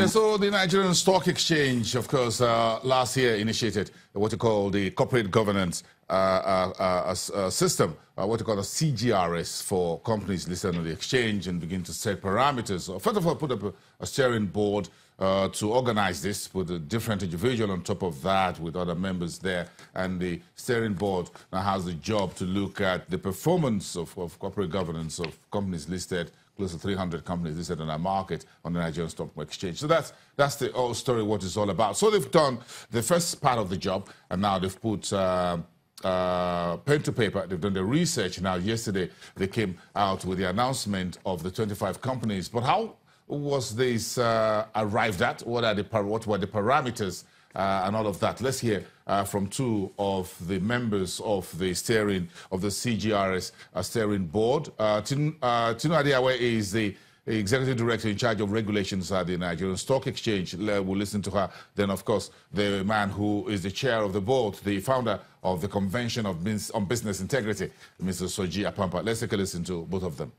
Yeah, so the Nigerian Stock Exchange, of course, last year initiated what you call the corporate governance system, what you call a CGRS for companies listed on the exchange, and begin to set parameters. First of all, put up a steering board to organize this, put a different individual on top of that with other members there. And the steering board now has the job to look at the performance of corporate governance of companies listed, close to 300 companies listed on our market on the Nigerian Stock Exchange. So that's the whole story, what it's all about. So they've done the first part of the job, and now they've put pen to paper. They've done the research. Now, yesterday, they came out with the announcement of the 25 companies. But how was this arrived at? What were the parameters and all of that? Let's hear from two of the members of the CGRS steering board. Tinu Adiawe is the executive director in charge of regulations at the Nigerian Stock Exchange. We'll listen to her. Then, of course, the man who is the chair of the board, the founder of the Convention on Business Integrity, Mr. Soji Apampa. Let's take a listen to both of them.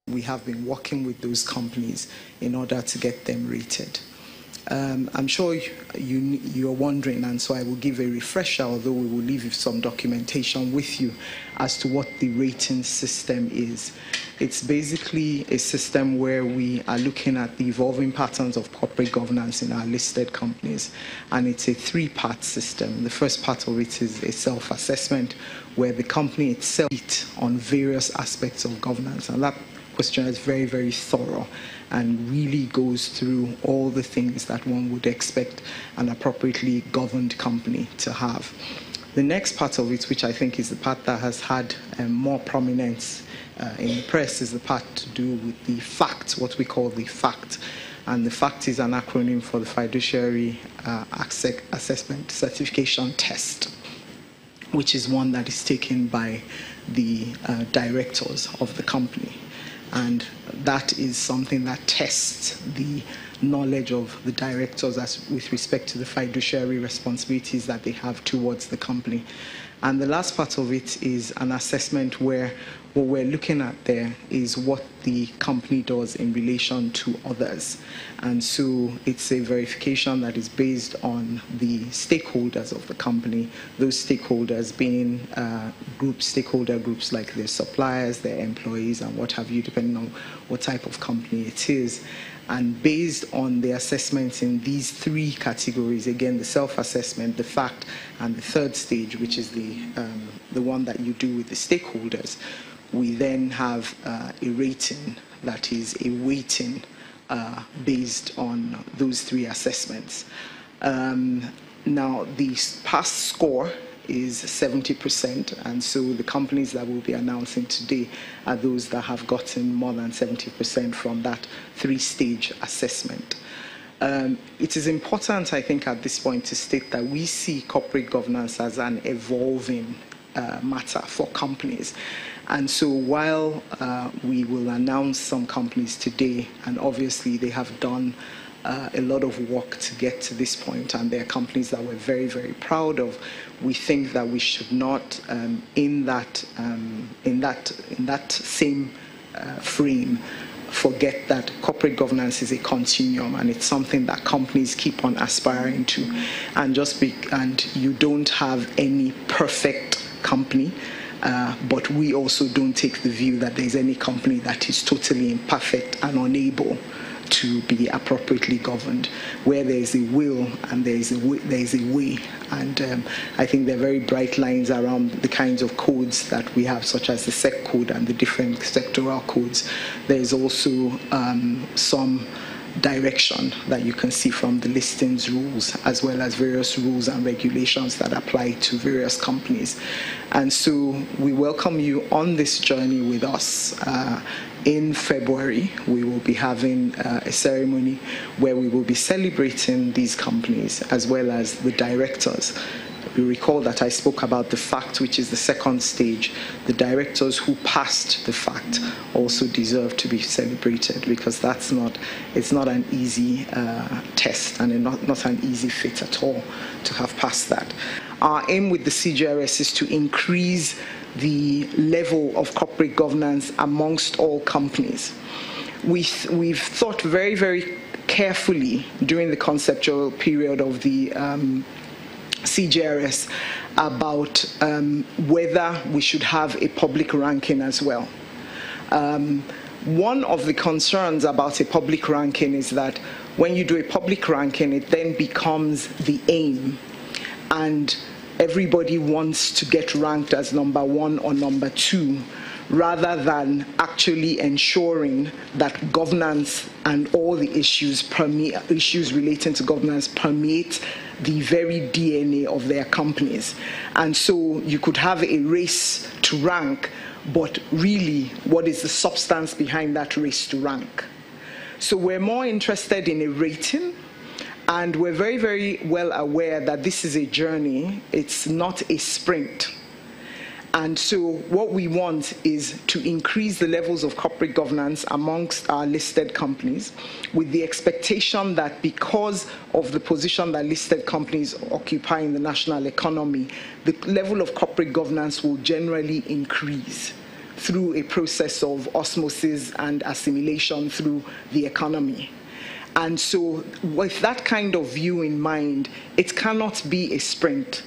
We have been working with those companies in order to get them rated. I'm sure you're wondering, and so I will give a refresher, although we will leave some documentation with you as to what the rating system is. It's basically a system where we are looking at the evolving patterns of corporate governance in our listed companies, and it's a three-part system. The first part of it is a self-assessment where the company itself eats on various aspects of governance, and that question is very, very thorough and really goes through all the things that one would expect an appropriately governed company to have. The next part of it, which I think is the part that has had more prominence in the press, is the part to do with the FACT, what we call the FACT. And the FACT is an acronym for the Fiduciary Assessment Certification Test, which is one that is taken by the directors of the company. And that is something that tests the knowledge of the directors with respect to the fiduciary responsibilities that they have towards the company. And the last part of it is an assessment where what we're looking at there is what the company does in relation to others. And so it's a verification that is based on the stakeholders of the company, those stakeholders being stakeholder groups like their suppliers, their employees, and what have you, depending on what type of company it is. And based on the assessments in these three categories, again, the self-assessment, the FACT, and the third stage, which is the one that you do with the stakeholders, we then have a rating that is a weighting based on those three assessments. Now, the pass score is 70%, and so the companies that we'll be announcing today are those that have gotten more than 70% from that three-stage assessment. It is important, I think, at this point to state that we see corporate governance as an evolving matter for companies. And so while we will announce some companies today, and obviously they have done a lot of work to get to this point, and they're companies that we're very, very proud of, we think that we should not, in that same frame, forget that corporate governance is a continuum, and it's something that companies keep on aspiring to. And and you don't have any perfect company. But we also don't take the view that there's any company that is totally imperfect and unable to be appropriately governed. Where there is a will and there is a way. And I think there are very bright lines around the kinds of codes that we have, such as the SEC code and the different sectoral codes. There is also some direction that you can see from the listings rules, as well as various rules and regulations that apply to various companies. And so we welcome you on this journey with us. In February, we will be having a ceremony where we will be celebrating these companies as well as the directors. You recall that I spoke about the FACT, which is the second stage. The directors who passed the FACT also deserve to be celebrated, because it's not an easy test, and not an easy fit at all to have passed that. Our aim with the CGRS is to increase the level of corporate governance amongst all companies. we've thought very, very carefully during the conceptual period of the CJRS about whether we should have a public ranking as well. One of the concerns about a public ranking is that when you do a public ranking, it then becomes the aim, and everybody wants to get ranked as number 1 or number 2, rather than actually ensuring that governance and all the issues relating to governance permeate the very DNA of their companies. And so you could have a race to rank, but really, what is the substance behind that race to rank? So we're more interested in a rating, and we're very, very well aware that this is a journey. It's not a sprint. And so what we want is to increase the levels of corporate governance amongst our listed companies, with the expectation that because of the position that listed companies occupy in the national economy, the level of corporate governance will generally increase through a process of osmosis and assimilation through the economy. And so with that kind of view in mind, it cannot be a sprint.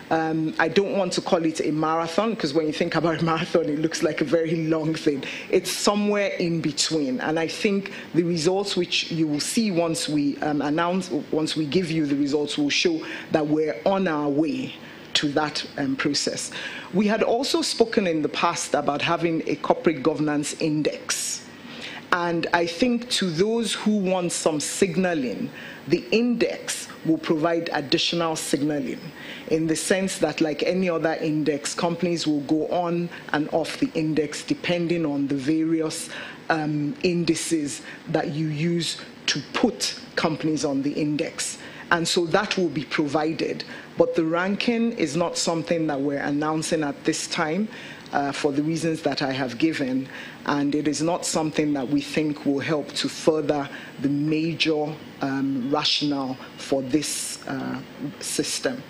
I don't want to call it a marathon, because when you think about a marathon, it looks like a very long thing. It's somewhere in between. And I think the results which you will see once we once we give you the results, will show that we're on our way to that process. We had also spoken in the past about having a corporate governance index. And I think to those who want some signaling, the index will provide additional signaling, in the sense that, like any other index, companies will go on and off the index depending on the various indices that you use to put companies on the index. And so that will be provided. But the ranking is not something that we're announcing at this time, for the reasons that I have given, and it is not something that we think will help to further the major rationale for this system.